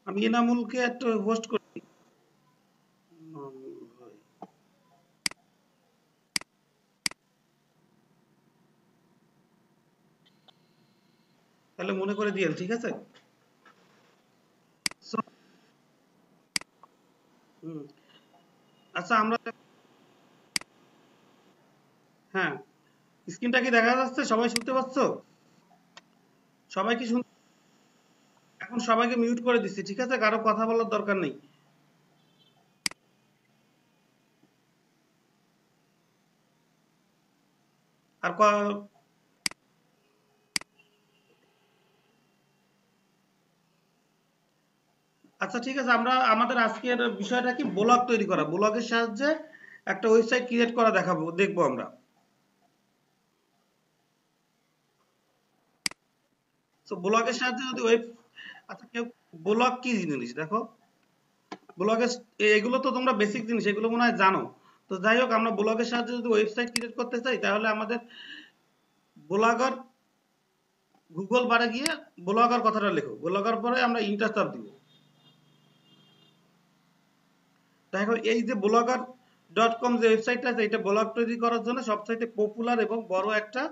আমি এনামুলকে একটা হোস্ট করি। এনামুল ভাই। তাহলে মনে করে দিয়েন, ঠিক আছে? So, হুম, আচ্ছা আমরা, হ্যাঁ, স্ক্রিনটা কি দেখা যাচ্ছে? সবাই শুনতে পাচ্ছ? সবাই কি শুন? এখন সবাইকে মিউট করে দিচ্ছি, ঠিক আছে? কারো কথা বলার দরকার নেই। আর আচ্ছা ঠিক আছে, আমরা আমাদের আজকের বিষয়টা কি, ব্লগ তৈরি করা, ব্লগের সাহায্যে একটা ওয়েবসাইট ক্রিয়েট করা দেখাবো, দেখবো আমরা। তো ব্লগের সাহায্যে যদি আচ্ছা কেউ, ব্লগ কি জিনিস দেখো, ব্লগের, এগুলো তো তোমরা বেসিক জিনিস, এগুলো মনে হয় জানো। তো যাই হোক, আমরা ব্লগের সাহায্যে যদি ওয়েবসাইট ক্রিয়েট করতে চাই, তাহলে আমাদের ব্লগার, গুগল বারে গিয়ে ব্লগার কথাটা লেখো, ব্লগার পরে আমরা ইন্টার চাপ দিব। দেখো এই যে ব্লগার ডট কম যে ওয়েবসাইটটা আছে, এটা ব্লগ তৈরি করার জন্য সবচাইতে পপুলার এবং বড় একটা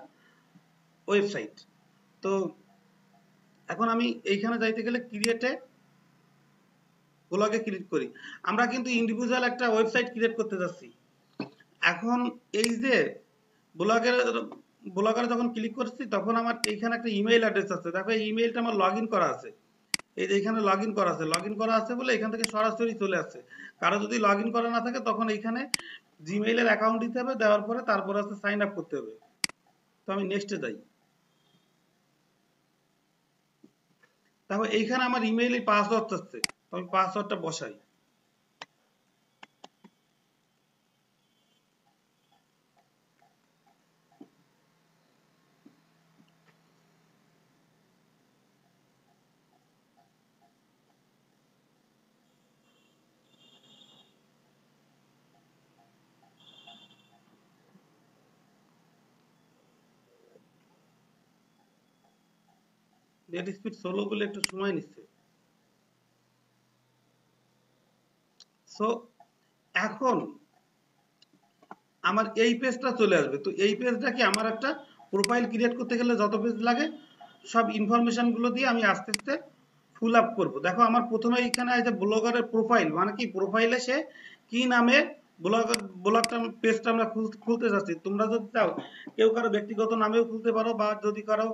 ওয়েবসাইট। তো এখন আমি এইখানে যাইতে গেলে ক্রিয়েটে, ব্লগে ক্লিক করি। আমরা কিন্তু ইন্ডিভিজুয়াল একটা ওয়েবসাইট ক্রিয়েট করতে যাচ্ছি। এখন এই যে ব্লগের, ব্লগারে যখন ক্লিক করছি, তখন আমার এইখানে একটা ইমেইল অ্যাড্রেস আছে। দেখো এই ইমেইলটা আমার লগ ইন করা আছে, এই যে এখানে লগ ইন করা আছে, লগ ইন করা আছে বলে এখান থেকে সরাসরি চলে আসছে। কারো যদি লগ ইন করা না থাকে, তখন এইখানে জিমেইলের অ্যাকাউন্ট দিতে হবে, দেওয়ার পরে তারপরে হচ্ছে সাইন আপ করতে হবে। তো আমি নেক্সটে যাই। তারপর এইখানে আমার ইমেইলের পাসওয়ার্ড চাচ্ছে, তো আমি পাসওয়ার্ডটা বসাই। নেট স্পিড স্লো বলে একটু সময় নিচ্ছে। সো এখন আমার এই পেজটা চলে আসবে। তো এই পেজটা কি, আমার একটা প্রোফাইল ক্রিয়েট করতে গেলে যত পেজ লাগে, সব ইনফরমেশন গুলো দিয়ে আমি আস্তে আস্তে ফুল আপ করবো। দেখো আমার প্রথমে এখানে আছে ব্লগারের প্রোফাইল, মানে কি, প্রোফাইলে সে কি নামে ব্লগটা পেজটা আমরা খুলতে চাচ্ছি। তোমরা যদি চাও, কেউ কারো ব্যক্তিগত নামেও খুলতে পারো, বা যদি কারো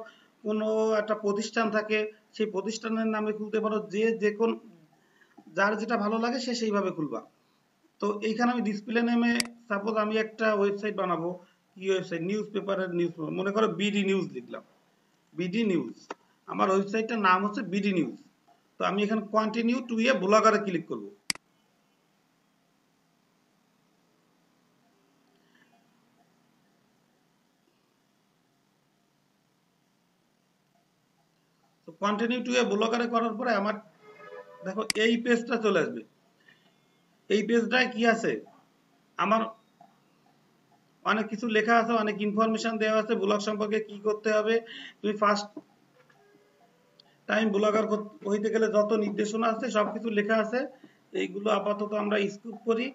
কোনো একটা প্রতিষ্ঠান থাকে, সেই প্রতিষ্ঠানের নামে খুলতে পারো। যে কোন, যার যেটা ভালো লাগে সে সেইভাবে খুলবা। তো এইখানে আমি ডিসপ্লে নেমে, সাপোজ আমি একটা ওয়েবসাইট বানাবো। কি ওয়েবসাইট? নিউজ পেপারের নিউজ, মনে করো বিডি নিউজ লিখলাম, বিডি নিউজ। আমার ওয়েবসাইটটার নাম হচ্ছে বিডি নিউজ। তো আমি এখানে কন্টিনিউ টু এ ব্লগারে ক্লিক করব। তো কন্টিনিউ টু এ ব্লগারে করার পরে আমার, দেখো এই পেজটা চলে আসবে। এই পেজটায় কি আছে, আমার অনেক কিছু লেখা আছে, অনেক ইনফরমেশন দেওয়া আছে ব্লগ সম্পর্কে, কি করতে হবে। তুমি ফার্স্ট টাইম ব্লগার হইতে গেলে যত নির্দেশনা আছে সবকিছু লেখা আছে। এইগুলো আপাতত আমরা স্কিপ করি।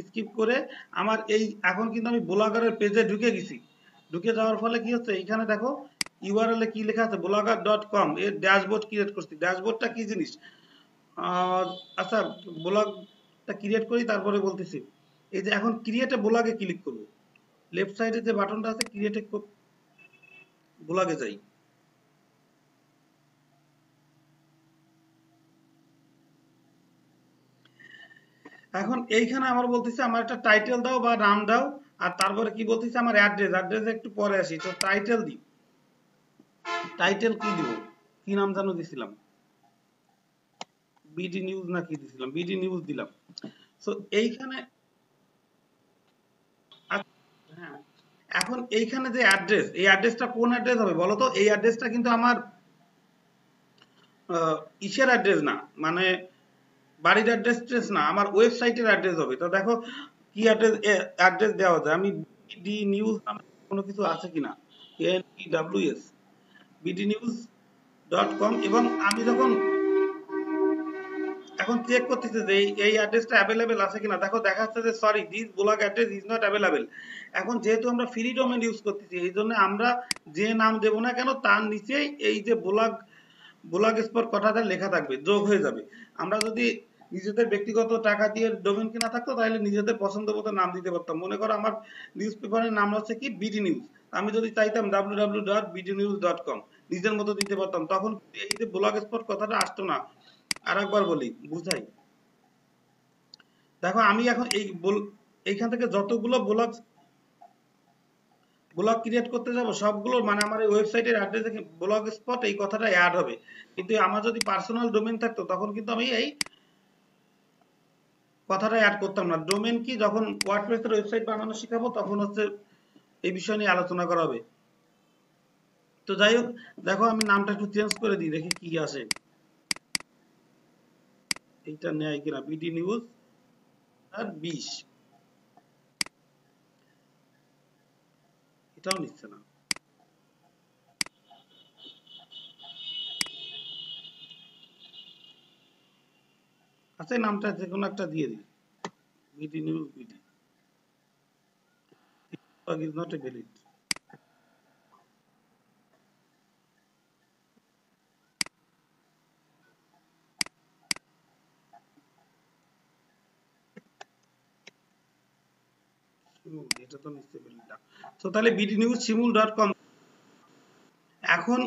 স্কিপ করে আমার এই, এখন কিন্তু আমি ব্লগারের পেজে ঢুকে গেছি। ঢুকে যাওয়ার ফলে কি হচ্ছে, এইখানে দেখো ইউআরএল এ কি লেখা আছে, blogger.com এর ড্যাশবোর্ড ক্রিয়েট করছি। ড্যাশবোর্ডটা কি জিনিস? আচ্ছা, ব্লগটা ক্রিয়েট করি তারপরে বলতেছি। এই যে এখন ক্রিয়েট এ ব্লগে ক্লিক করব, লেফট সাইডে যে বাটনটা আছে, ক্রিয়েট এ ব্লগে যাই। এখন এইখানে আমার বলতেছে আমার একটা টাইটেল দাও বা নাম দাও, আর তারপরে কি বলতেছে আমার অ্যাড্রেস, অ্যাড্রেস একটু পরে আসি। তো টাইটেল দিই, টাইটেল কি দিব, কি নাম জানো দিছিলাম, বিডি নিউজ না কি দিছিলাম, বিডি নিউজ দিলাম। সো এইখানে, হ্যাঁ, এখন এইখানে যে অ্যাড্রেস, এই অ্যাড্রেসটা কোন অ্যাড্রেস হবে বলো তো? এই অ্যাড্রেসটা কিন্তু আমার ইসের অ্যাড্রেস না, মানে বাড়ির অ্যাড্রেস না, আমার ওয়েবসাইটের অ্যাড্রেস হবে। তো দেখো কি অ্যাড্রেস, অ্যাড্রেস দেওয়া যায়, আমি বিডি নিউজ নামে কোনো কিছু আছে কিনা, NEWS, BD news dot com. এবং আমি যখন এখন চেক করতেছে যে এই অ্যাড্রেসটা অ্যাভেলেবেল আছে কিনা। দেখো দেখা যাচ্ছে যে sorry this blog address is not available. এখন যেহেতু আমরা ফ্রি ডোমেন ইউজ করতেছি, এই জন্য আমরা যে নাম দেবো না কেন তার নিচেই এই যে ব্লগ স্পট কথাটা লেখা থাকবে, যোগ হয়ে যাবে। আমরা যদি নিজেদের ব্যক্তিগত টাকা দিয়ে ডোমেন কিনা থাকতো তাহলে নিজেদের পছন্দ মতো নাম দিতে পারতাম। মনে করো আমার নিউজ পেপারের নাম হচ্ছে কি বিডি নিউজ, আমি যদি চাইতাম www.bdnews.com নিজের মতো দিতে পারতাম, তখন এই যে ব্লগ স্পট কথাটা আসতো না। আর একবার বলি বুঝাই, দেখো আমি এখন এইখান থেকে যতগুলো ব্লগ ক্রিয়েট করতে যাব সবগুলো মানে আমার এই ওয়েবসাইটের অ্যাড্রেসে ব্লগ স্পট এই কথাটা অ্যাড হবে। কিন্তু আমার যদি পার্সোনাল ডোমেন থাকতো তখন কিন্তু আমি এই কথাটা অ্যাড করতাম না। ডোমেন কি, যখন ওয়ার্ডপ্রেসের ওয়েবসাইট বানানো শেখাবো তখন হচ্ছে এই বিষয় নিয়ে আলোচনা করা হবে। তো যাই হোক, দেখো আমি নামটা একটু চেঞ্জ করে দিই, দেখি কি আসে। এইটা নেয় কিনা, বিডি নিউজ আর 20, এটাও নিচ্ছে না। আচ্ছা এই নামটা যে কোনো একটা দিয়ে দিই, BD news BD is not a valid. এটা তো নিচ্ছে ভ্যালিড না। তো তাহলে বিডি নিউজ শিমুল.com। এখন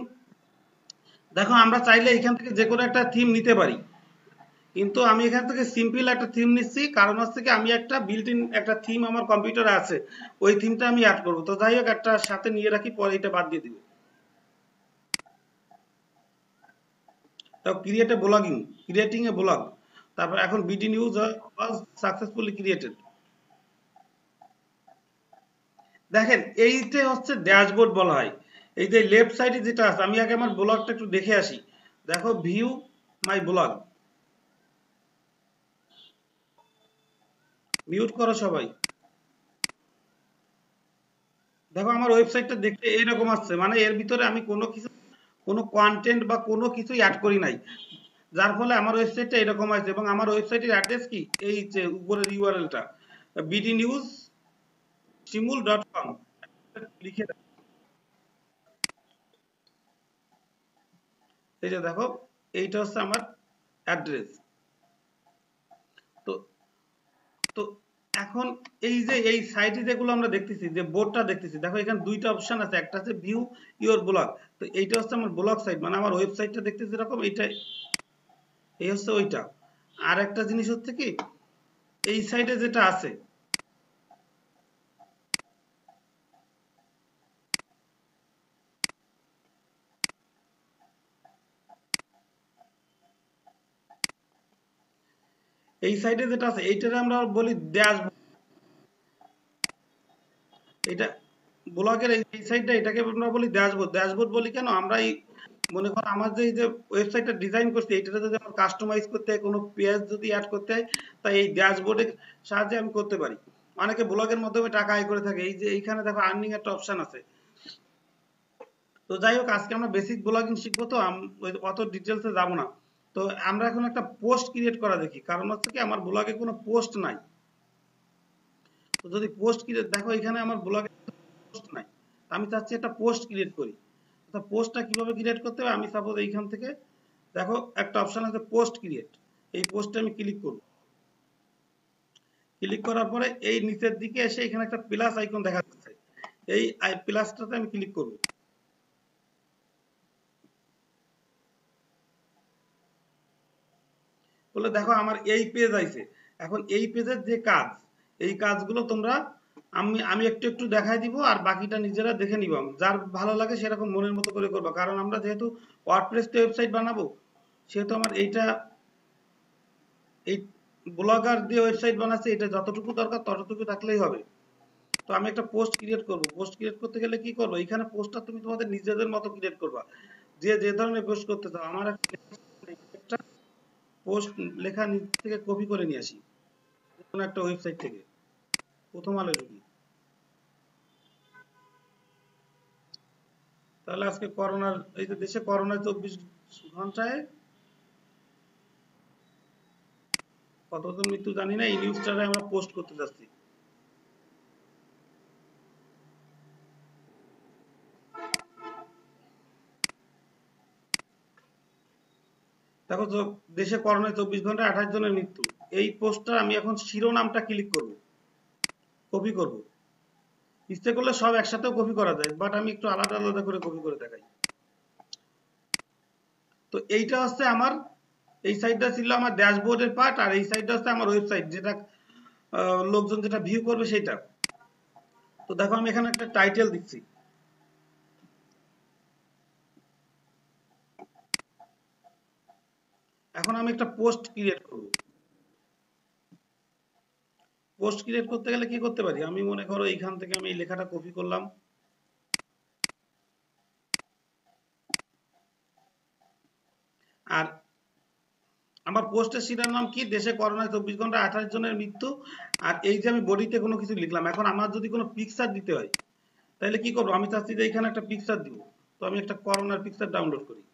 দেখো আমরা চাইলে এখান থেকে যে কোনো একটা থিম নিতে পারি, কিন্তু আমি এখান থেকে সিম্পল একটা থিম নিচ্ছি, কারণ হচ্ছে কি আমি একটা বিল্ট ইন একটা থিম আমার কম্পিউটারে আছে, ওই থিমটা আমি অ্যাড করবো। তো যাই হোক একটা সাথে নিয়ে রাখি, পরে এটা বাদ দিয়ে দিব। তাও create a blogging, creating a blog, তারপর এখন বিডি নিউজ ওয়াজ সাকসেসফুলি ক্রিয়েটেড। দেখেন এইটা হচ্ছে ড্যাশবোর্ড বলা হয়। এই যে লেফট সাইডে যেটা আছে, আমি আগে আমার ব্লগটা একটু দেখে আসি। দেখো ভিউ মাই ব্লগ, মিউট করো সবাই। দেখো আমার ওয়েবসাইটটা দেখতে এরকম আসছে, মানে এর ভিতরে আমি কোনো কন্টেন্ট বা কোনো কিছুই অ্যাড করি নাই, যার ফলে আমার ওয়েবসাইটটা এরকম আছে। এবং আমার ওয়েবসাইটের অ্যাড্রেস কি, এই যে উপরের ইউআরএলটা বিডি নিউজ শিমুল.com লিখে দাও। এই যে দেখো এইটা হচ্ছে আমার অ্যাড্রেস। তো তো এখন এই যে এই সাইটে যেগুলো আমরা দেখতেছি, যে বোর্ডটা দেখতেছি, দেখো এখানে দুইটা অপশন আছে, একটা আছে ভিউ ইওর ব্লগ। তো এইটা হচ্ছে আমার ব্লগ সাইট, মানে আমার ওয়েবসাইটটা দেখতেছি এরকম, এইটা এই হচ্ছে ওইটা। আর একটা জিনিস হচ্ছে কি, এই সাইডে যেটা আছে, এই সাইডে যেটা আছে এইটারে আমরা বলি ড্যাশবোর্ড। এটা ব্লগের এই সাইডটা, এটাকে আমরা বলি ড্যাশবোর্ড। ড্যাশবোর্ড বলি কেন, আমরা এই মনে করো আমার যে এই যে ওয়েবসাইটটা ডিজাইন করছি, এইটাতে যদি আমার কাস্টমাইজ করতে হয়, কোনো পেজ যদি অ্যাড করতে হয়, তাই এই ড্যাশবোর্ডের সাহায্যে আমি করতে পারি। অনেকে ব্লগের মাধ্যমে টাকা আয় করে থাকে, এই যে এইখানে দেখো আর্নিং একটা অপশন আছে। তো যাই হোক আজকে আমরা বেসিক ব্লগিং শিখবো, তো অত ডিটেলসে যাব না। তো আমরা এখন একটা পোস্ট ক্রিয়েট করা দেখি, কারণ হচ্ছে কি আমার ব্লগে কোনো পোস্ট নাই। তো যদি পোস্ট ক্রিয়েট, দেখো এখানে আমার ব্লগে পোস্ট নাই, আমি চাচ্ছি একটা পোস্ট ক্রিয়েট করি। তো পোস্টটা কিভাবে ক্রিয়েট করতে হবে, আমি সাপোজ এইখান থেকে দেখো একটা অপশন আছে পোস্ট ক্রিয়েট, এই পোস্টে আমি ক্লিক করব। ক্লিক করার পরে এই নিচের দিকে এসে এখানে একটা প্লাস আইকন দেখা যাচ্ছে, এই প্লাসটাতে আমি ক্লিক করব। বলে দেখো আমার এই পেজ আইছে। এখন এই পেজের যে কাজ, এই কাজগুলো তোমরা আমি আমি একটু একটু দেখাই দিব, আর বাকিটা নিজেরা দেখে নিবা, যার ভালো লাগে সেরকম মনের মতো করে করবা। কারণ আমরা যেহেতু ওয়ার্ডপ্রেস ওয়েবসাইট বানাবো, সেহেতু আমার এইটা এই ব্লগার দিয়ে ওয়েবসাইট বানাচ্ছে, এটা যতটুকু দরকার ততটুকু থাকলেই হবে। তো আমি একটা পোস্ট ক্রিয়েট করব। পোস্ট ক্রিয়েট করতে গেলে কি করবো, এখানে পোস্টটা তুমি তোমাদের নিজেদের মতো ক্রিয়েট করবা, যে যে ধরনের পোস্ট করতে চাও। আমার একটা পোস্ট লেখা নিচ থেকে কপি করে নিয়ে আসি, কোনো একটা ওয়েবসাইট থেকে, প্রথম আলো ঢুকি। তাহলে আজকে করোনার এই যে দেশে করোনায় 24 ঘন্টায় কতজন মৃত্যু জানি না, এই নিউজটারে আমরা পোস্ট করতে যাচ্ছি। দেখো তো, দেশে করোনায় 24 ঘন্টায় 28 জনের মৃত্যু। এই পোস্টটা আমি এখন শিরোনামটা ক্লিক করব, কপি করব। ইচ্ছে করলে সব একসাথেও কপি করা যায়, বাট আমি একটু আলাদা আলাদা করে কপি করে দেখাই। তো এইটা হচ্ছে আমার, এই সাইডটা ছিল আমার ড্যাশবোর্ডের পার্ট, আর এই সাইডটা হচ্ছে আমার ওয়েবসাইট, যেটা লোকজন যেটা ভিউ করবে সেটা। তো দেখো আমি এখানে একটা টাইটেল দিচ্ছি। এখন আমি একটা পোস্ট ক্রিয়েট করব। পোস্ট ক্রিয়েট করতে গেলে কি করতে পারি, আমি মনে করো এইখান থেকে আমি এই লেখাটা কপি করলাম, আর আমার পোস্টের শিরোনাম কি, দেশে করোনায় 24 ঘন্টায় 28 জনের মৃত্যু। আর এই যে আমি বডিতে কোনো কিছু লিখলাম, এখন আমার যদি কোনো পিকচার দিতে হয় তাহলে কি করবো, আমি চাচ্ছি যে এখানে একটা পিকচার দিব। তো আমি একটা করোনার পিকচার ডাউনলোড করি।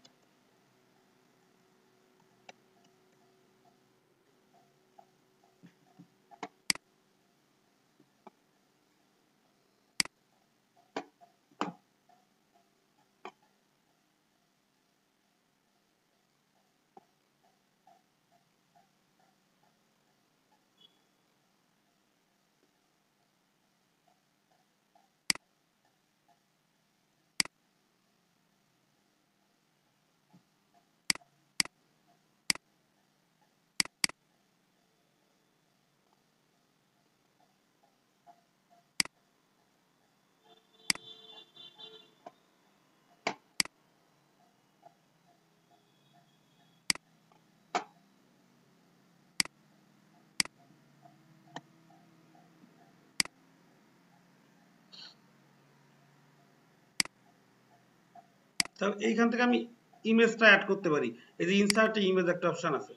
তাহলে এইখান থেকে আমি ইমেজটা অ্যাড করতে পারি। এই যে ইনসার্ট ইমেজ একটা অপশন আছে,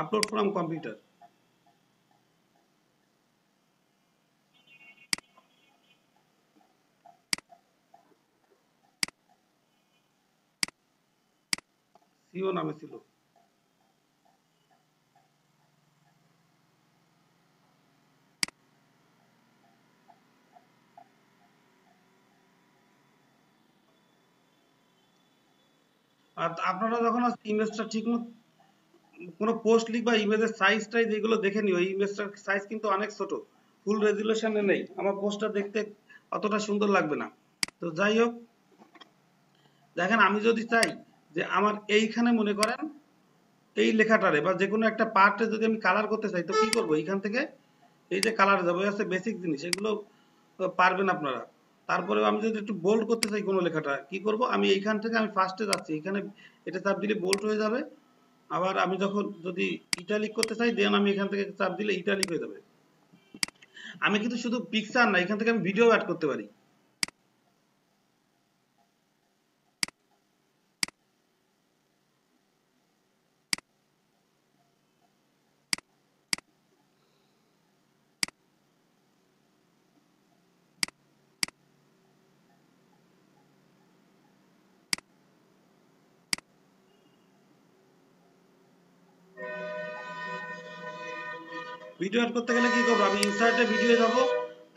আপলোড ফ্রম কম্পিউটার। সিও নামে ছিল। আর আপনারা যখন ইমেজটা ঠিক মতো কোনো পোস্ট লিখবা, ইমেজের সাইজটাই যেগুলো দেখে নিও, এই ইমেজটার সাইজ কিন্তু অনেক ছোট, ফুল রেজুলেশনে নেই। আমার পোস্টটা দেখতে অতটা সুন্দর লাগবে না। তো যাই হোক, দেখেন আমি যদি চাই যে আমার এইখানে মনে করেন এই লেখাটারে বা যে কোনো একটা পার্টে যদি আমি কালার করতে চাই, তো কি করব, এইখান থেকে এই যে কালার যাবো, এই হচ্ছে বেসিক জিনিস, এগুলো পারবেন আপনারা। তারপরেও আমি যদি একটু বোল্ড করতে চাই কোনো লেখাটা, কি করব, আমি এইখান থেকে আমি ফার্স্টে যাচ্ছি, এখানে এটা চাপ দিলে বোল্ড হয়ে যাবে। আবার আমি যখন যদি ইটালিক করতে চাই, দেন আমি এখান থেকে চাপ দিলে ইটালিক হয়ে যাবে। আমি কিন্তু শুধু পিকচার না, এখান থেকে আমি ভিডিও অ্যাড করতে পারি। ভিডিও অ্যাড করতে গেলে কি করবো, আমি ইনসার্টে ভিডিও যাব,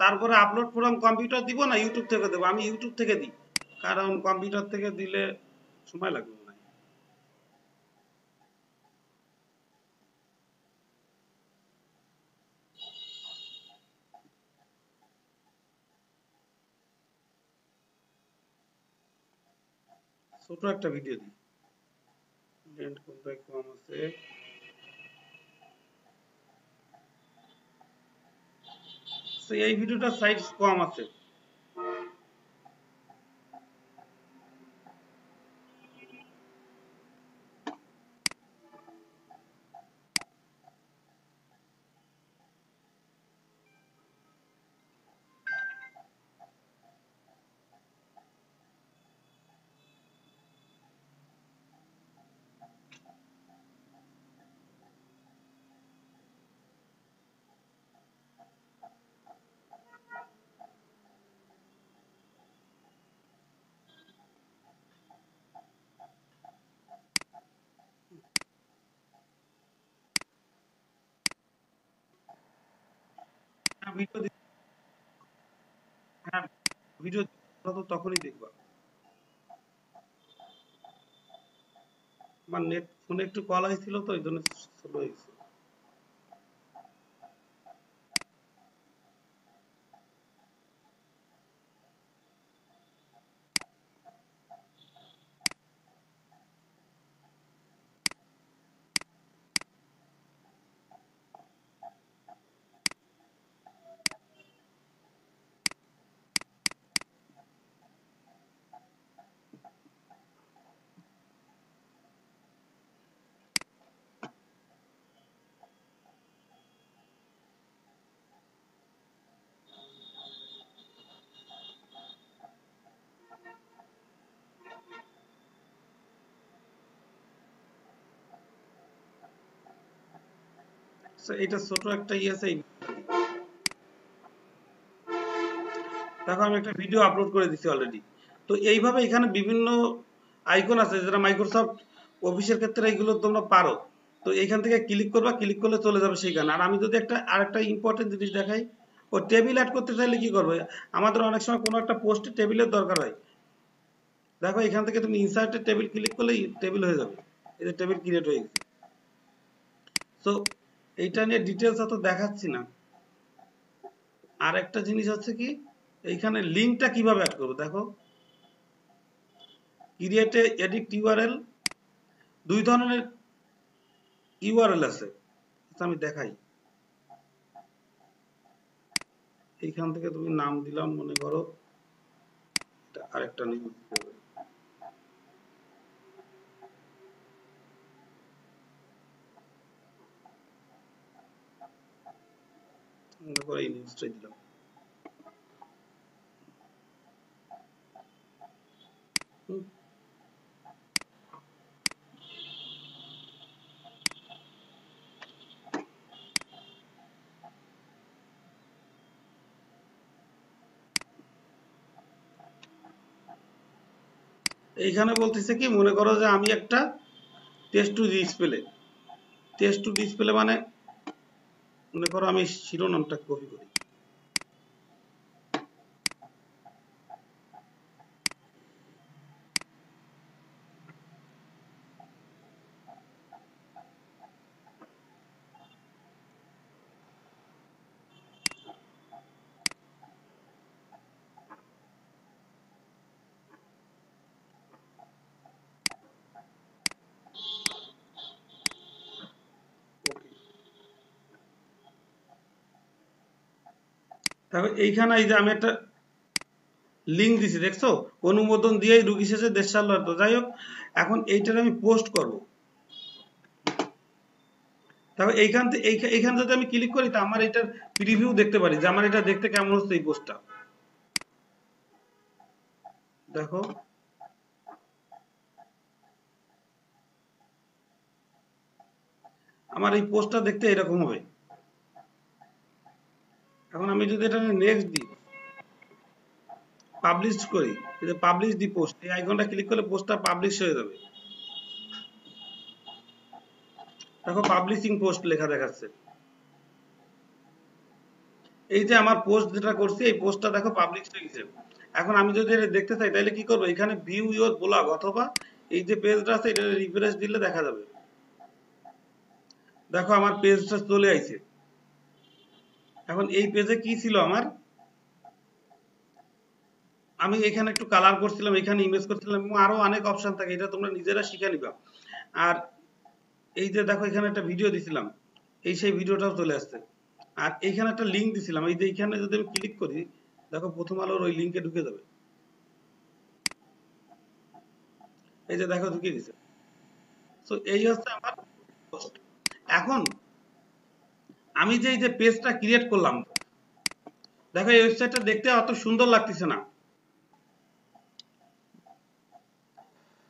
তারপরে আপলোড ফ্রম কম্পিউটার দিব না ইউটিউব থেকে দেবো, আমি ইউটিউব থেকে দিই, কারণ কম্পিউটার থেকে দিলে সময় লাগবে না। ছোট একটা ভিডিও দিই, লেন্থ কোনটায় কম আছে, এই ভিডিওটার সাইজ কম আছে। ভিডিও, হ্যাঁ ভিডিও তো তখনই দেখবা। আমার নেট ফোনে একটু কল আসছিল তো এই জন্য স্লো হয়েছে। এটা ছোট একটা ইয়ে আছে। দেখো আমি একটা ভিডিও আপলোড করে দিছি অলরেডি। তো এইভাবে এখানে বিভিন্ন আইকন আছে যেটা মাইক্রোসফট অফিসের ক্ষেত্রে এগুলো তোমরা পারো। তো এইখান থেকে ক্লিক করবা, ক্লিক করলে চলে যাবে সেইখানে। আর আমি যদি আরেকটা ইম্পর্টেন্ট জিনিস দেখাই, ও টেবিল অ্যাড করতে চাইলে কি করবে, আমাদের অনেক সময় কোনো একটা পোস্টে টেবিলের দরকার হয়। দেখো এখান থেকে তুমি ইনসার্টে টেবিল ক্লিক করলেই টেবিল হয়ে যাবে। এই যে টেবিল ক্রিয়েট হয়ে গেছে। সো এইটা নিয়ে ডিটেলস অত দেখাচ্ছি না। আর একটা জিনিস হচ্ছে কি, এইখানে লিঙ্কটা কিভাবে অ্যাড করবো দেখো, ক্রিয়েট এডিট ইউআরএল, দুই ধরনের ইউআরএল আছে, আমি দেখাই। এইখান থেকে তুমি নাম দিলাম, মনে করো আরেকটা নেম দিতে হবে, মনে করো এই নিউজটাই দিলাম। এইখানে বলতেছে কি, মনে করো যে আমি একটা টেক্সট টু ডিসপ্লে মানে মনে করো আমি শিরোনামটা কপি করি, তারপর এইখানে এই যে আমি একটা লিঙ্ক দিছি দেখছো, অনুমোদন দিয়েই রুগী শেষে দেশ সাল্লাহ। তো যাই হোক, এখন এইটার আমি পোস্ট করব। তারপর এইখান যদি আমি ক্লিক করি, তা আমার এটার প্রিভিউ দেখতে পারি যে আমার এটা দেখতে কেমন হচ্ছে এই পোস্টটা। দেখো আমার এই পোস্টটা দেখতে এরকম হবে। এখন আমি যদি এটা নেক্সট দিই, পাবলিশ করি, এই যে পাবলিশ দি পোস্ট, এই আইকনটা ক্লিক করলে পোস্টটা পাবলিশ হয়ে যাবে। দেখো পাবলিশিং পোস্ট লেখা দেখাচ্ছে। এই যে আমার পোস্ট যেটা করছি, এই পোস্টটা দেখো পাবলিশ হয়ে গেছে। এখন আমি যদি এটা দেখতে চাই তাহলে কি করবো, এখানে ভিউ ইওর ব্লগ অথবা এই যে পেজটা আছে এটা রিফ্রেশ দিলে দেখা যাবে। দেখো আমার পেজটা চলে আইছে। এখন এই পেজে কি ছিল আমার, আমি এখানে একটু কালার করছিলাম, এখানে ইমেজ করছিলাম, এবং আরো অনেক অপশন থাকে, এটা তোমরা নিজেরা শিখে নিবা। আর এই যে দেখো এখানে একটা ভিডিও দিছিলাম, এই সেই ভিডিওটাও চলে আসছে। আর এইখানে একটা লিঙ্ক দিছিলাম, এই যে এইখানে যদি আমি ক্লিক করি, দেখো প্রথম আলোর ওই লিঙ্কে ঢুকে যাবে। এই যে দেখো ঢুকে গেছে। তো এই হচ্ছে আমার পোস্ট। এখন আমি যে এই যে পেজটা ক্রিয়েট করলাম, দেখো এই ওয়েবসাইটটা দেখতে অত সুন্দর লাগতেছে না।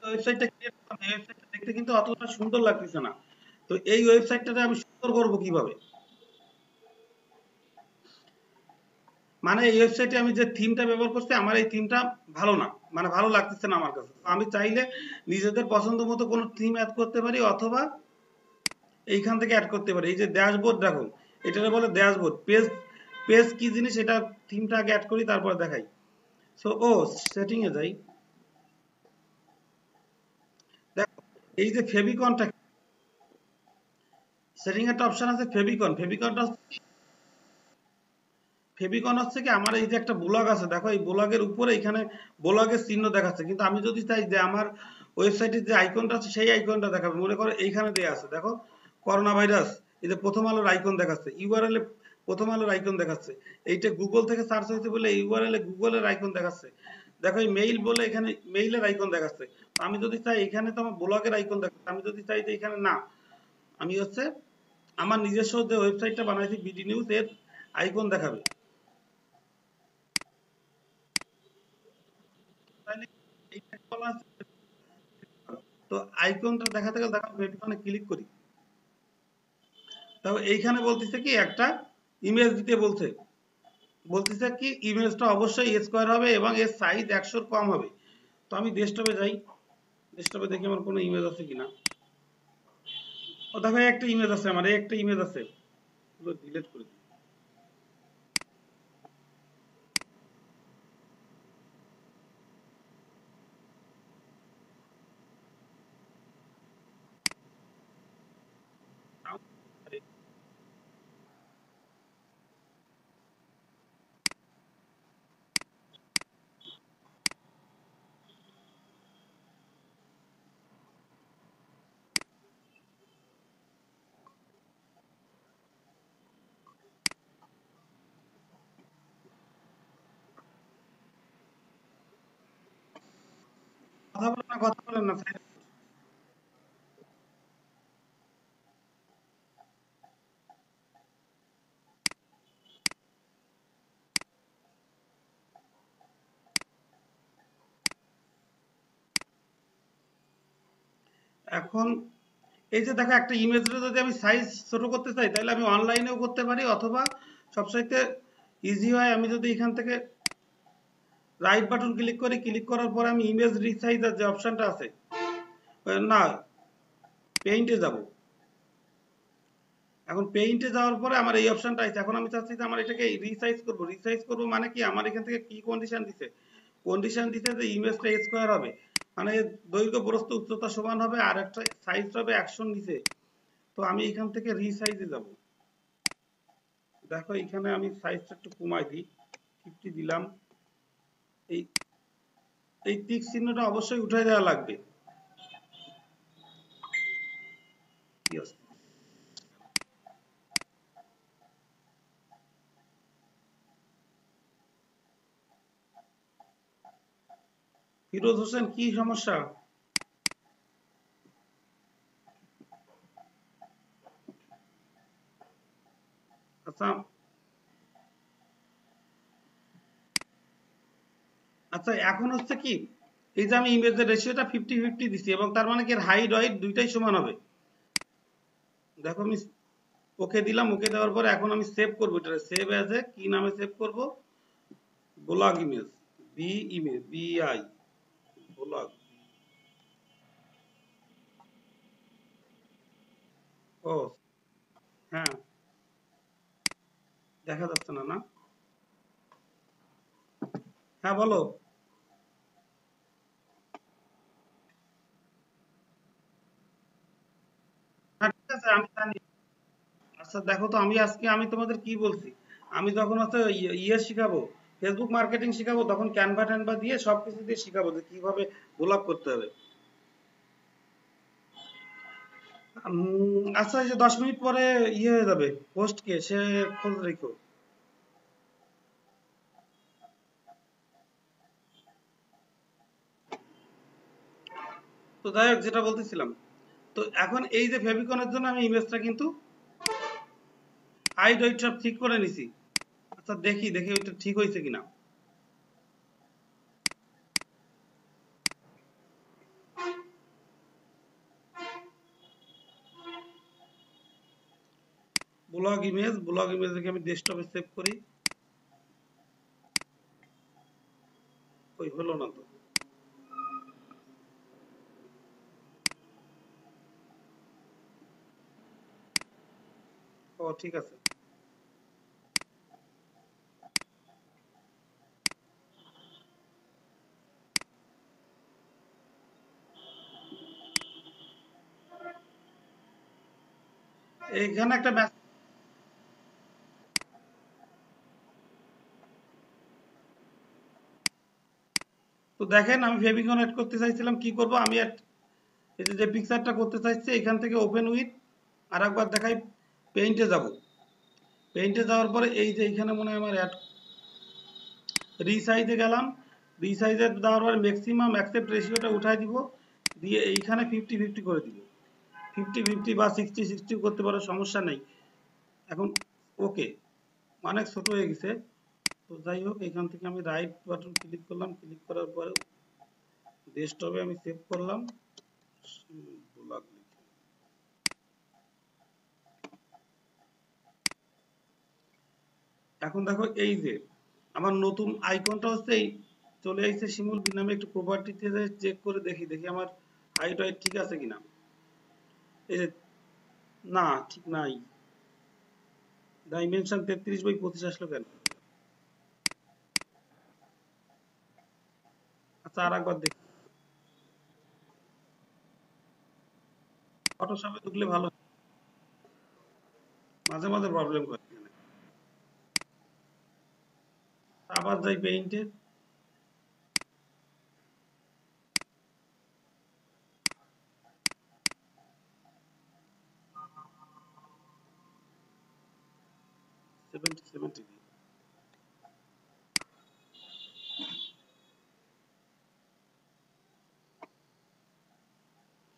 ওয়েবসাইটটা ক্রিয়েট করলাম, এই ওয়েবসাইটটা দেখতে কিন্তু অতটা সুন্দর লাগতেছে না। তো এই ওয়েবসাইটটাতে আমি সুন্দর করব কিভাবে, মানে এই ওয়েবসাইটে আমি যে থিমটা ব্যবহার করছি, আমার এই থিমটা ভালো না, মানে ভালো লাগতেছে না আমার কাছে। আমি চাইলে নিজেদের পছন্দ মতো কোনো থিম অ্যাড করতে পারি, অথবা এইখান থেকে অ্যাড করতে পারি। এই যে ড্যাশবোর্ড দেখো, এটাকে বলে ড্যাশবোর্ড, পেজ কি জিনিস এটা থিমটা আগে অ্যাড করি তারপর দেখাই। সো সেটিং এ যাই। দেখো এই যে ফেভিকনটা, সেটিং একটা অপশন আছে ফেভিকন হচ্ছে কি আমার এই যে একটা ব্লগ আছে, দেখো এই ব্লগের উপরে এখানে ব্লগের চিহ্ন দেখাচ্ছে, কিন্তু আমি যদি চাই যে আমার ওয়েবসাইটের যে আইকনটা আছে সেই আইকনটা দেখাবে, মনে করো এইখানে দেয়া আছে, দেখো করোনা ভাইরাস, এই যে প্রথম আলোর আইকন দেখাচ্ছে, ইউআরএল এ প্রথম আলোর আইকন দেখাচ্ছে, এইটা গুগল থেকে সার্চ হয়েছে বলে ইউআরএল এ গুগলের আইকন দেখাচ্ছে, দেখো এই মেইল বলে এখানে মেইলের আইকন দেখাচ্ছে। তো আমি যদি চাই এখানে তো আমার ব্লগের আইকন দেখাচ্ছে, আমি যদি চাই যে এখানে না, আমি হচ্ছে আমার নিজস্ব যে ওয়েবসাইটটা বানাইছি বিডি নিউজ এর আইকন দেখাবে, তাহলে এইটা বলা আছে। তো আইকনটা দেখাতে গেলে দেখো এখানে ক্লিক করি, তাও এইখানে বলতেছে কি একটা ইমেজ দিতে বলছে, বলতেছে কি ইমেজটা অবশ্যই স্কোয়ার হবে এবং এর সাইজ 100 কম হবে। তো আমি ডেস্কটপে যাই, ডেস্কটপে দেখি আমার কোনো ইমেজ আছে কিনা। ও দেখো একটা ইমেজ আছে, আমার একটা ইমেজ আছে, পুরো ডিলিট করে দিই। কথা বলেন না স্যার। এখন এই যে দেখো একটা ইমেজের যদি আমি সাইজ ছোট করতে চাই তাহলে আমি অনলাইনেও করতে পারি, অথবা সবচাইতে ইজি হয় আমি যদি এখান থেকে রাইট বাটন ক্লিক করি, ক্লিক করার পরে আমি ইমেজ রিসাইজার যে অপশনটা আছে, না পেইন্টে যাব, এখন পেইন্টে যাওয়ার পরে আমার এই অপশনটা আছে, এখন আমি চাচ্ছি যে আমার এটাকে রিসাইজ করব মানে কি আমার এখান থেকে কি কন্ডিশন দিছে যে ইমেজটা স্কোয়ার হবে, মানে এর দৈর্ঘ্য প্রস্থ উচ্চতা সমান হবে আর একটা সাইজ হবে 100 নিচে। তো আমি এখান থেকে রিসাইজে যাব, দেখো এখানে আমি সাইজটা একটু কমাই দিই, 50 দিলাম। এই এই টিক চিহ্নটা অবশ্যই উঠে দেওয়া লাগবে। কি আছে? ফিরোজ হোসেন কি সমস্যা? আচ্ছা, আচ্ছা এখন হচ্ছে কি এই যে আমি ইমেজের রেশিওটা 50-50 দিছি এবং তার মানে কি এর হাইট ওয়েট দুইটাই সমান হবে। দেখো আমি ওকে দিলাম, ওকে দেওয়ার পরে এখন আমি সেভ করব, এটা সেভ অ্যাজ এ কি নামে সেভ করব, ব্লগ ইমেজ, BI ব্লগ। ও হ্যাঁ, দেখা যাচ্ছে না না? হ্যাঁ বলো। হ্যাঁ ঠিক আছে আমি জানি। আচ্ছা দেখো তো আমি তোমাদের কি বলছি, আমি যখন হচ্ছে শিখাবো, ফেসবুক মার্কেটিং শিখাবো, তখন ক্যানভা ট্যানভা দিয়ে সবকিছু দিয়ে শিখাবো যে কিভাবে গোলাপ করতে হবে। আচ্ছা এই যে 10 মিনিট পরে হয়ে যাবে, পোস্ট কে সে খোঁজ রেখো। তো যাই হোক যেটা বলতেছিলাম, তো এখন এই যে ফেভিকনের জন্য আমি ইমেজটা কিন্তু হাইট ওয়েট সব ঠিক করে নিছি। আচ্ছা দেখি দেখি ওইটা ঠিক হয়েছে কিনা। ব্লগ ইমেজ দেখে আমি ডেস্কটপে সেভ করি। ওই হলো না তো। ও ঠিক আছে। এইখানে একটা মেসেজ, তো দেখেন আমি ফেভিকন অ্যাড করতে চাইছিলাম, কি করব আমি এই যে পিকচারটা করতে চাইছি এখান থেকে ওপেন উইথ, আর একবার দেখাই, পেইন্টে যাব, পেইন্টে যাওয়ার পরে এই যে এইখানে মনে হয় আমার অ্যাড, রিসাইজে গেলাম, রিসাইজে দেওয়ার পরে ম্যাক্সিমাম অ্যাকসেপ্ট রেশিওটা উঠাই দিব, দিয়ে এইখানে 50-50 করে দিব, 50-50 বা 60-60 করতে পারো, সমস্যা নেই। এখন ওকে, অনেক ছোট হয়ে গেছে। তো যাই হোক, এখান থেকে আমি রাইট বাটন ক্লিক করলাম, ক্লিক করার পরে ডেস্কটপে আমি সেভ করলাম, ব্লগ লিখে। এখন দেখো এই যে আমার নতুন আইকনটা হচ্ছে এই চলে আসছে শিমুল বিন নামে, একটু প্রপার্টিতে চেক করে দেখি, দেখি আমার হাইট ওয়াইট ঠিক আছে কিনা। এই যে না, ঠিক নাই, ডাইমেনশন 33/25 আসলো কেন? আচ্ছা আর একবার দেখি, ফটোশপে ঢুকলে ভালো, মাঝে মাঝে প্রবলেম করে এখানে। আবার যাই পেইন্টে, 70 দিই।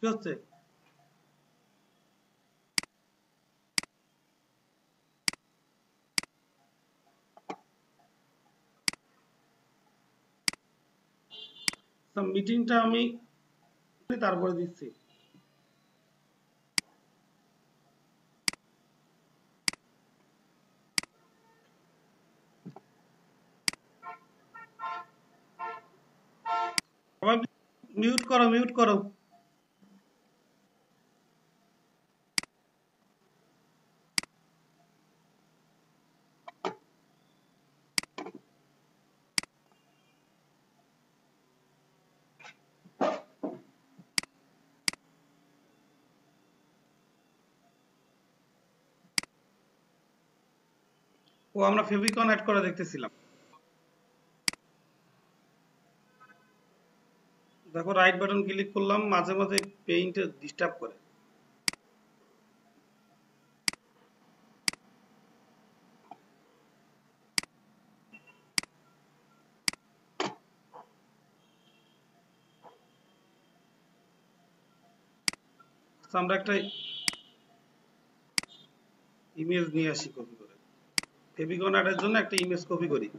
কি হচ্ছে? মিটিংটা আমি তারপরে দিচ্ছি। সবাই মিউট করো, মিউট করো। ও আমরা ফেভিকন অ্যাড করে দেখতেছিলাম। দেখো রাইট বাটন ক্লিক করলাম, মাঝে মাঝে পেইন্ট ডিস্টার্ব করে। আচ্ছা, আমরা একটা ইমেজ নিয়ে আসি কপি করে, ফেভিকন অ্যাডের জন্য একটা ইমেজ কপি করি।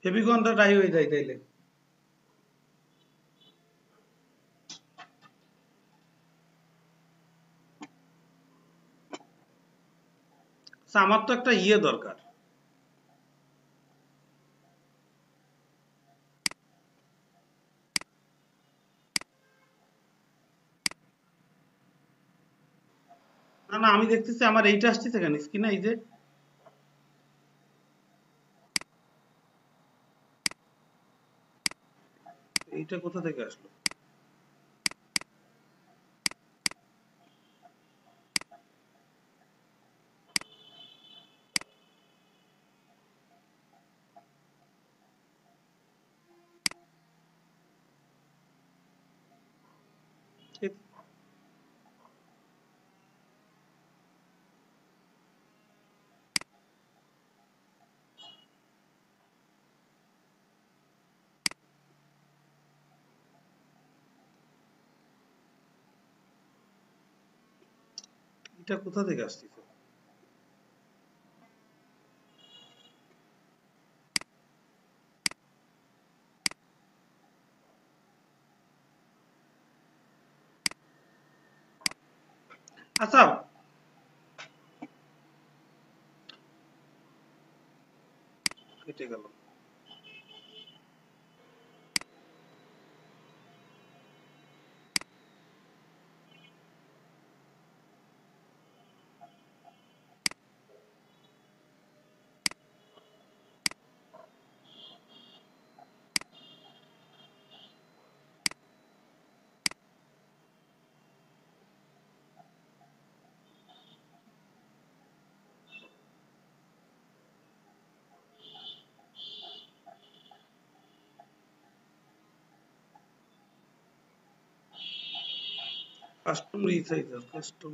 ফেভিকনটা ড্রাই হয়ে যায় তাইলে। আচ্ছা, আমার তো একটা ইয়ে দরকার। না না, আমি দেখতেছি আমার এইটা আসতেছে কেন স্ক্রিনে, এই যে এইটা কোথা থেকে আসলো? ঠিক এটা কোথা থেকে আসতেছে? আচ্ছা, কেটে গেল। কাস্টম রিসাইজার, কাস্টম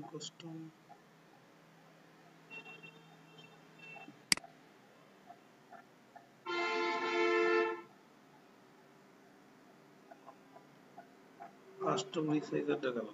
রিসাইজারটা গেল।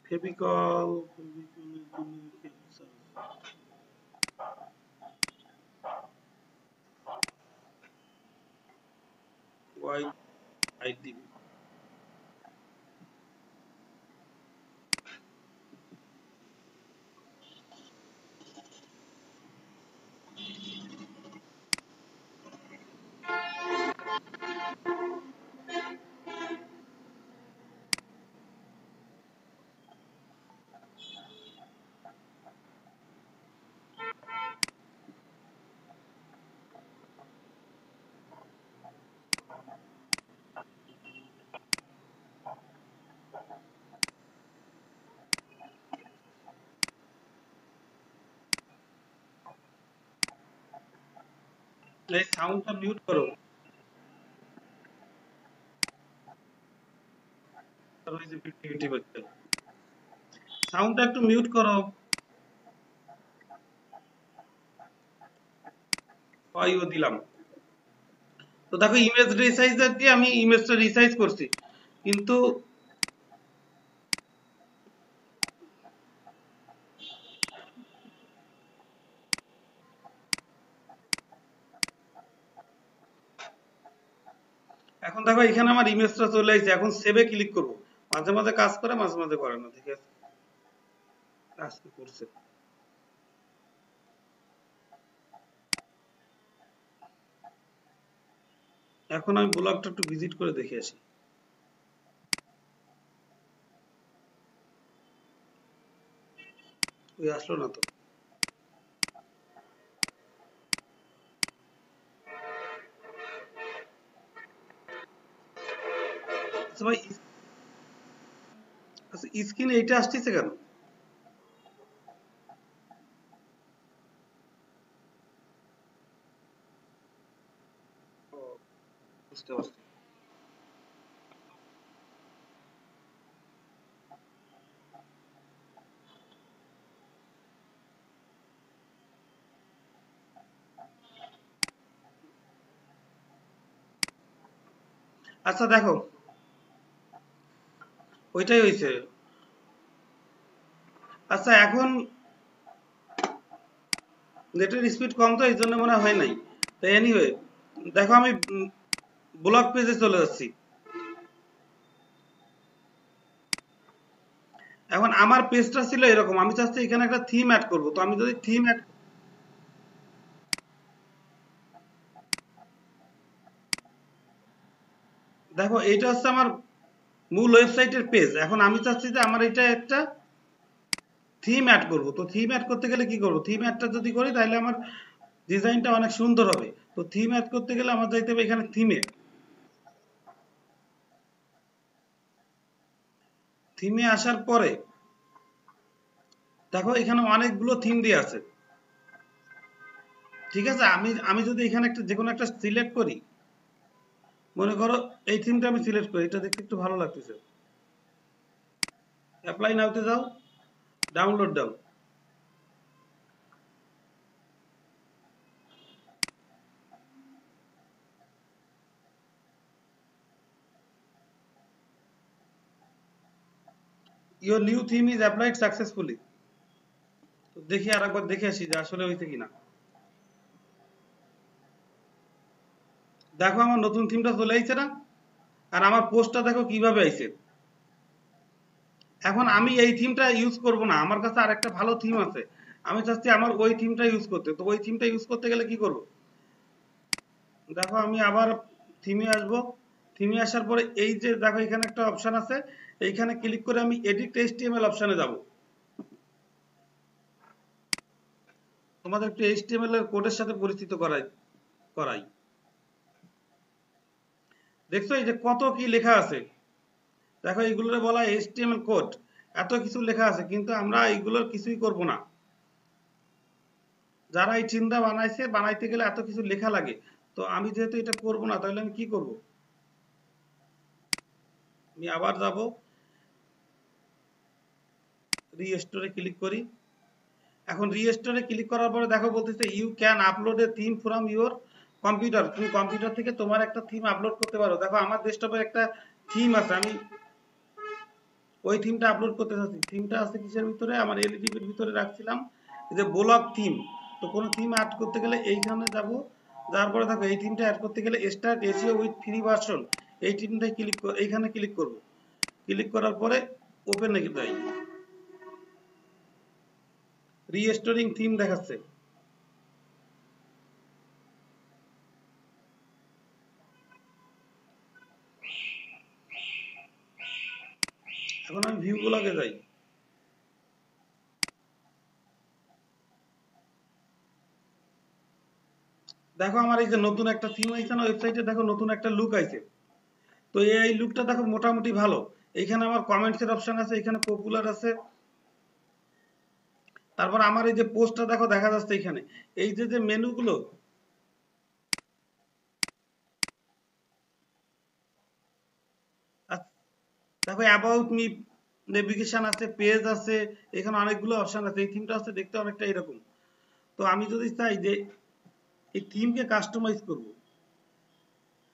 Favicon, Y ID. এই সাউন্ডটা মিউট করো। ওই যে ফিফটি ফিফটি হচ্ছে, সাউন্ডটা একটু মিউট করো। ওইও দিলাম। তো দেখো ইমেজ রিসাইজার দিয়ে আমি ইমেজটা রিসাইজ করছি, কিন্তু এখন দেখো এখানে আমার ইমেজটা চলে আসছে। এখন সেভে ক্লিক করব। মাঝে মাঝে কাজ করে, মাঝে মাঝে করে না। ঠিক আছে, কাজ কি করছে। এখন আমি ব্লগটা একটু ভিজিট করে দেখে আসি। ওই আসলো না তো। আচ্ছা ভাই, আচ্ছা স্ক্রিনে এইটা আসতেছে কেন? ও, বুঝতে পারছি। আচ্ছা দেখো, ওইটাই হয়েছে। আচ্ছা এখন নেটের স্পিড কম, তো এই জন্য মনে হয় নাই। তো এনিওয়ে, দেখো আমি ব্লগ পেজে চলে যাচ্ছি। এখন আমার পেজটা ছিল এরকম, আমি চাচ্ছি এখানে একটা থিম অ্যাড করব। তো আমি যদি থিম অ্যাড, দেখো এইটা হচ্ছে আমার মূল ওয়েবসাইটের পেজ। এখন আমি চাচ্ছি যে আমার এটা একটা থিম অ্যাড করব। তো থিম অ্যাড করতে গেলে কি করব? থিম অ্যাডটা যদি করি তাহলে আমার ডিজাইনটা অনেক সুন্দর হবে। তো থিম অ্যাড করতে গেলে আমার যাইতে হবে এখানে থিমে। থিমে আসার পরে দেখো এখানে অনেকগুলো থিম দিয়ে আছে। ঠিক আছে, আমি আমি যদি এখানে একটা যে কোনো একটা সিলেক্ট করি, মনে করো এই থিমটা আমি সিলেক্ট করি, এটা দেখতে একটু ভালো লাগতেছে। অ্যাপ্লাই নাওতে যাও, ডাউনলোড দাও। Your new theme is applied successfully. তো দেখি আরেকবার দেখে আসি যে আসলে হয়েছে কিনা। দেখো আমার নতুন থিমটা চলে আইছে না? আর আমার পোস্টটা দেখো কিভাবে আইছে। এখন আমি এই থিমটা ইউজ করব না, আমার কাছে আরেকটা ভালো থিম আছে। আমি চাচ্ছি আমার ওই থিমটা ইউজ করতে। তো ওই থিমটা ইউজ করতে গেলে কি করব? দেখো আমি আবার থিমে আসব। থিমে আসার পরে এই যে দেখো এখানে একটা অপশন আছে, এইখানে ক্লিক করে আমি এডিট এইচটিএমএল অপশনে যাব। তোমাদের একটু এইচটিএমএল এর কোডের সাথে পরিচিত করাই করাই দেখছো এই যে কত কি লেখা আছে। দেখো এইগুলোরে বলা হয় এইচটিএমএল কোড। এত কিছু লেখা আছে, কিন্তু আমরা এইগুলোর কিছুই করব না। যারা এই চিন্তা বানাইছে, বানাইতে গেলে এত কিছু লেখা লাগে। তো আমি যেহেতু এটা করব না, তাহলে আমি কি করব? আমি আবার যাব, রিস্টোরে ক্লিক করি। এখন রিস্টোরে ক্লিক করার পরে দেখো বলতেছে you can upload a theme from your computer. তুমি কম্পিউটার থেকে তোমার একটা থিম আপলোড করতে পারো। দেখো আমার ডেস্কটপে একটা থিম আছে, আমি ওই থিমটা আপলোড করতে চাচ্ছি। থিমটা আছে কিসের ভিতরে? আমার এলইডির ভিতরে রাখছিলাম, এই যে ব্লক থিম। তো কোনো থিম অ্যাড করতে গেলে এইখানে যাব, যাওয়ার পরে দেখো এই থিমটা অ্যাড করতে গেলে start SEO with free version, এই থিমটাই ক্লিক এইখানে ক্লিক করব। ক্লিক করার পরে ওপেন এ যাই, রিস্টোরিং থিম দেখাচ্ছে। এখন আমি ভিউ গুলাকে যাই। দেখো আমার এই যে নতুন একটা থিম আইছে না ওয়েবসাইটে, দেখো নতুন একটা লুক আইছে। তো এই লুকটা দেখো মোটামুটি ভালো। এইখানে আমার কমেন্টস এর অপশন আছে, এখানে পপুলার আছে। তারপর আমার এই যে পোস্টটা দেখো দেখা যাচ্ছে এখানে, এই যে যে মেনুগুলো, দেখো অ্যাবাউট মি, নেভিগেশন আছে, পেজ আছে, এখানে অনেকগুলো অপশন আছে। এই থিমটা হচ্ছে দেখতে অনেকটা এরকম। তো আমি যদি চাই যে এই থিমকে কাস্টমাইজ করব,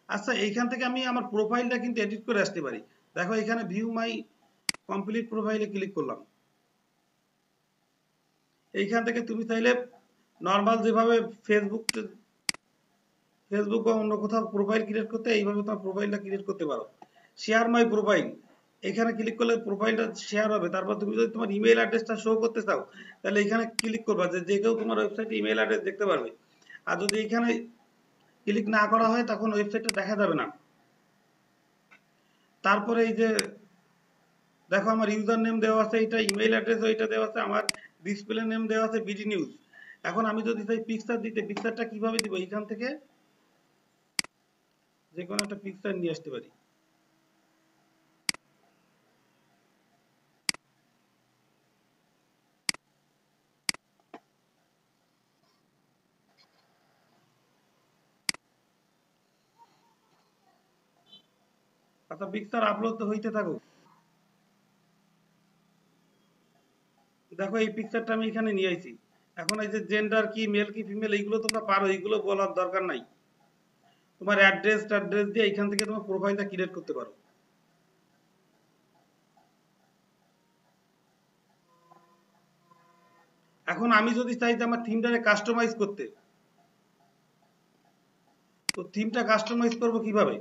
আচ্ছা এইখান থেকে আমি আমার প্রোফাইলটা কিন্তু এডিট করে আসতে পারি। দেখো এখানে ভিউ মাই কমপ্লিট প্রোফাইলে ক্লিক করলাম। এইখান থেকে তুমি চাইলে নর্মাল যেভাবে ফেসবুক ফেসবুক বা অন্য কোথাও প্রোফাইল ক্রিয়েট করতে, এইভাবে তোমার প্রোফাইলটা ক্রিয়েট করতে পারো। শেয়ার মাই প্রোফাইল, এখানে ক্লিক করলে প্রোফাইলটা শেয়ার হবে। তারপর তুমি যদি তোমার ইমেল অ্যাড্রেসটা শো করতে চাও, তাহলে এখানে ক্লিক করবা, যে যে কেউ তোমার ওয়েবসাইটে ইমেল অ্যাড্রেস দেখতে পারবে। আর যদি এখানে ক্লিক না করা হয়, তখন ওয়েবসাইটটা দেখা যাবে না। তারপরে এই যে দেখো আমার ইউজার নেম দেওয়া আছে, এটা ইমেল অ্যাড্রেস ওইটা দেওয়া আছে, আমার ডিসপ্লে নেম দেওয়া আছে বিডি নিউজ। এখন আমি যদি চাই পিকচার দিতে, পিকচারটা কিভাবে দিব? এখান থেকে যে কোনো একটা পিকচার নিয়ে আসতে পারি। আচ্ছা পিকচার আপলোড তো হইতে থাকুক। দেখো এই পিকচারটা আমি এখানে নিয়ে আইছি। এখন এই যে জেন্ডার কি, মেল কি ফিমেল, এইগুলো তোমরা পারো, এইগুলো বলার দরকার নাই। তোমার অ্যাড্রেস দিয়ে এখান থেকে তোমার প্রোফাইলটা ক্রিয়েট করতে পারো। এখন আমি যদি চাই যে আমার থিমটাকে কাস্টমাইজ করতে, তো থিমটা কাস্টমাইজ করব কিভাবে?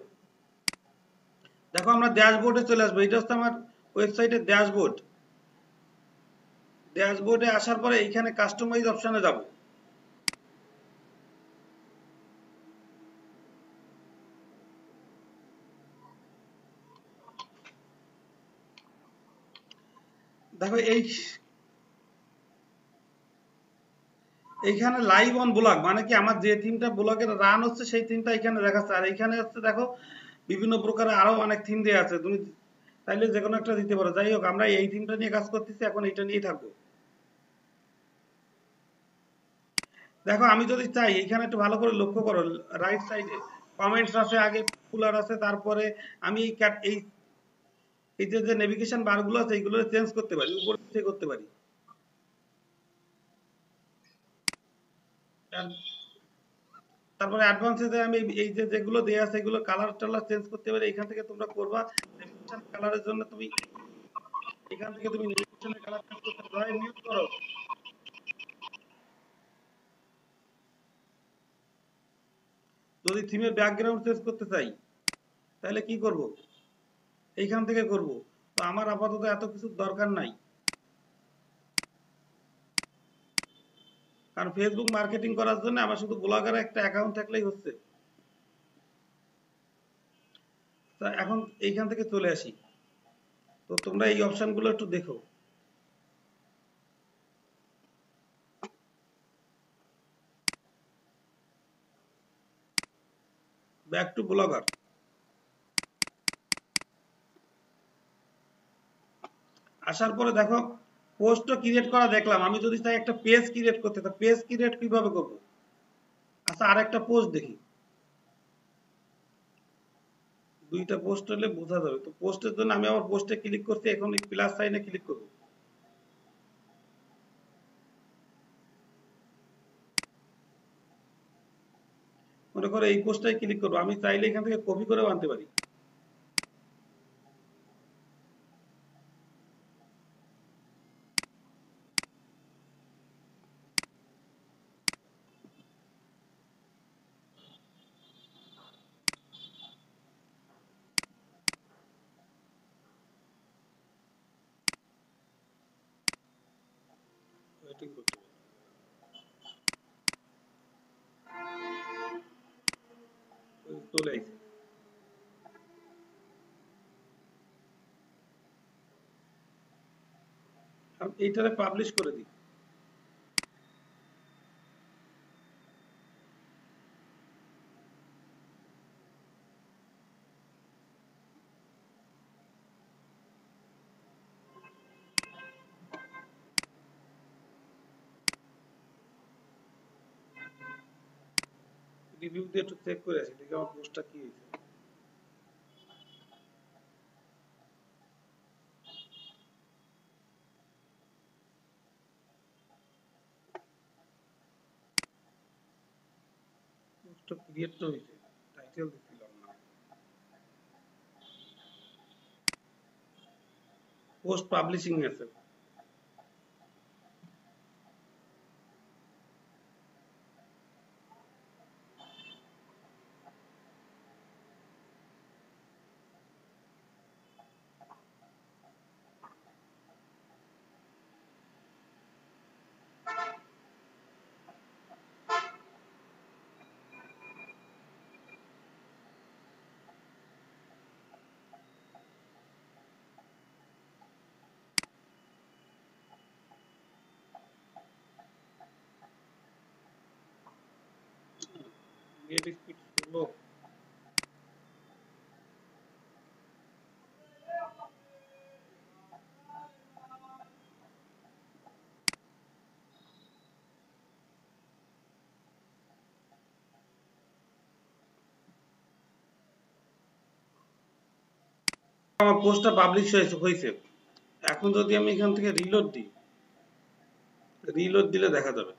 দেখো আমরা ড্যাশবোর্ডে চলে আসবো। এটা হচ্ছে আমার ওয়েবসাইটের ড্যাশবোর্ড। ড্যাশবোর্ডে আসার পরে এইখানে কাস্টমাইজ অপশনে যাব। দেখো এইখানে লাইভ অন ব্লগ মানে কি আমার যে থিমটা ব্লগের রান হচ্ছে সেই থিমটা এখানে দেখাচ্ছে, আর এইখানে হচ্ছে দেখো বিভিন্ন প্রকারের আরো অনেক থিম দেওয়া আছে, তুমি চাইলে যে কোনো একটা দিতে পারো। যাই হোক, আমরা এই থিমটা নিয়ে কাজ করতেছি, এখন এইটা নিয়েই থাকবো। দেখো আমি যদি চাই, এইখানে একটু ভালো করে লক্ষ্য করো, রাইট সাইডে কমেন্টস আছে, আগে পপুলার আছে, তারপরে আমি এই যে নেভিগেশন বার গুলো আছে এইগুলো চেঞ্জ করতে পারি, উপর নিচে করতে পারি। তারপরে অ্যাডভান্সে আমি এই যে যেগুলো দেয়া আছে এগুলো কালার টালার চেঞ্জ করতে পারি। এখান থেকে তোমরা করবা নেভিগেশন কালারের জন্য, তুমি এখান থেকে তুমি নেভিগেশনের কালার চেঞ্জ করতে পারো। মিউট করো। যদি থিমের ব্যাকগ্রাউন্ড চেঞ্জ করতে চাই তাহলে কি করব? এইখান থেকে করব। তো আমার আপাতত এত কিছু দরকার নাই, কারণ ফেসবুক মার্কেটিং করার জন্য আমার শুধু ব্লগারে একটা অ্যাকাউন্ট থাকলেই হচ্ছে। তা এখন এইখান থেকে চলে আসি, তো তোমরা এই অপশনগুলো একটু দেখো। Back to blogger. আসার পরে দেখো পোস্টও ক্রিয়েট করা দেখলাম। আমি যদি চাই একটা পেজ ক্রিয়েট করতে, তো পেজ ক্রিয়েট কিভাবে করব? আচ্ছা, আর একটা পোস্ট দেখি। দুইটা পোস্ট হলে বোঝা যাবে। তো পোস্টের জন্য আমি আবার পোস্টে ক্লিক করছি, এখন এই প্লাস সাইনে ক্লিক করব। মনে করো এই পোস্টটাই ক্লিক করবো, আমি চাইলে এখান থেকে কপি করেও আনতে পারি। ওয়েটিং করতে হবে। চলে আসছে। এইটারে পাবলিশ করে দিই। রিভিউ দিয়ে একটু চেক করে আসি, দেখি আমার পোস্টটা কি হয়েছে। পোস্টটা ক্রিয়েট তো হয়েছে, টাইটেল দিছিলাম না। পোস্ট পাবলিশিং আছে। Net speed slow. আমার পোস্টটা পাবলিশ হয়েছে। এখন যদি আমি এখান থেকে রিলোড দিই, রিলোড দিলে দেখা যাবে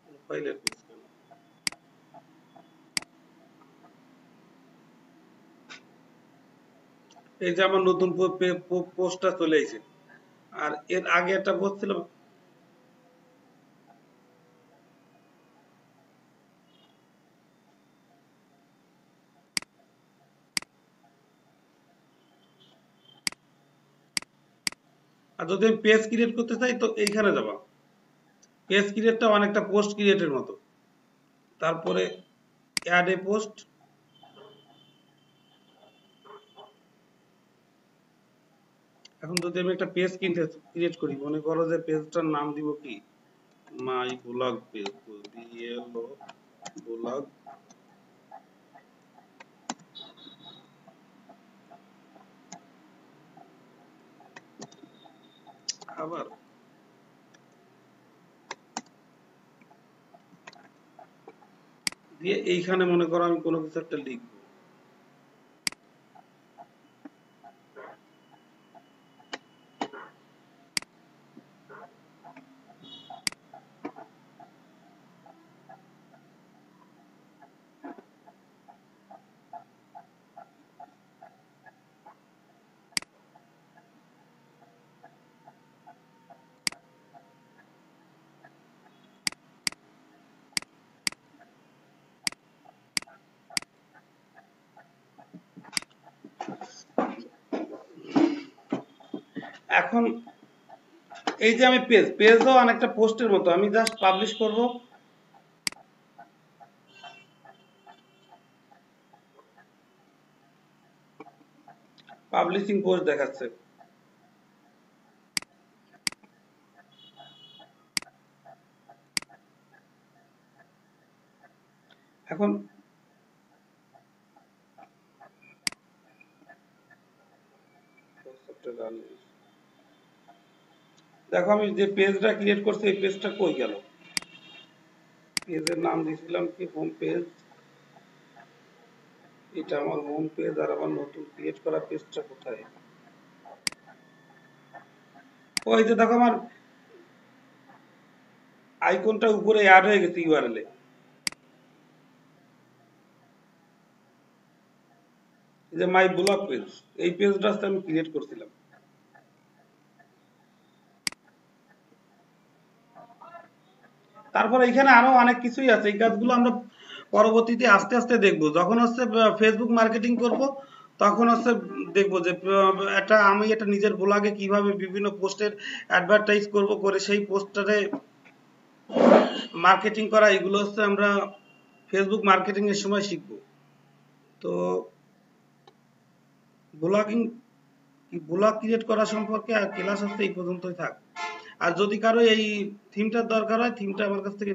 প্রোফাইলের পেজ কেন। এই যে আমার নতুন পোস্টটা চলে এসেছে, আর এর আগে একটা পোস্ট ছিল। আর যদি আমি পেজ ক্রিয়েট করতে চাই তো এইখানে যাবা। পেজ ক্রিয়েটটা অনেকটা পোস্ট ক্রিয়েটের মতো। তারপরে অ্যাড এ পোস্ট, এখন যদি আমি একটা পেজ ক্রিয়েট করি, মনে করো যে পেজটার নাম দিব কি my blog page, BLO blog. আবার দিয়ে এইখানে মনে করো আমি কোনো কিছু একটা লিখবো। এখন এই যে আমি পেজও অনেকটা পোস্টের মতো, আমি জাস্ট পাবলিশ করব। পাবলিশিং পোস্ট দেখাচ্ছে। এখন দেখো আমি যে পেজটা ক্রিয়েট করছি এই পেজটা কই গেল? পেজের নাম দিয়েছিলাম কি হোম পেজ, এটা আমার হোম পেজ। আর আমার নতুন ক্রিয়েট করা পেজটা কোথায়? ওই যে দেখো আমার আইকনটা উপরে অ্যাড হয়ে গেছে ইউআরএল এ। যে মাই ব্লগ পেজ, এই পেজটা আমি ক্রিয়েট করছিলাম। তারপর এখানে আরো অনেক কিছুই আছে, এই কাজগুলো আমরা পরবর্তীতে আস্তে আস্তে দেখব। যখন হচ্ছে ফেসবুক মার্কেটিং করব তখন হচ্ছে দেখবো যে আমি এটা নিজের ব্লগে কিভাবে বিভিন্ন পোস্টের অ্যাডভার্টাইজ করব, করে সেই পোস্টারে মার্কেটিং করা, এগুলো হচ্ছে আমরা ফেসবুক মার্কেটিং এর সময় শিখব। তো ব্লগ ক্রিয়েট করা সম্পর্কে আর ক্লাস হচ্ছে এই পর্যন্তই থাক। আর যদি কারো এই থিমটার দরকার হয়, থিমটা আমার কাছ থেকে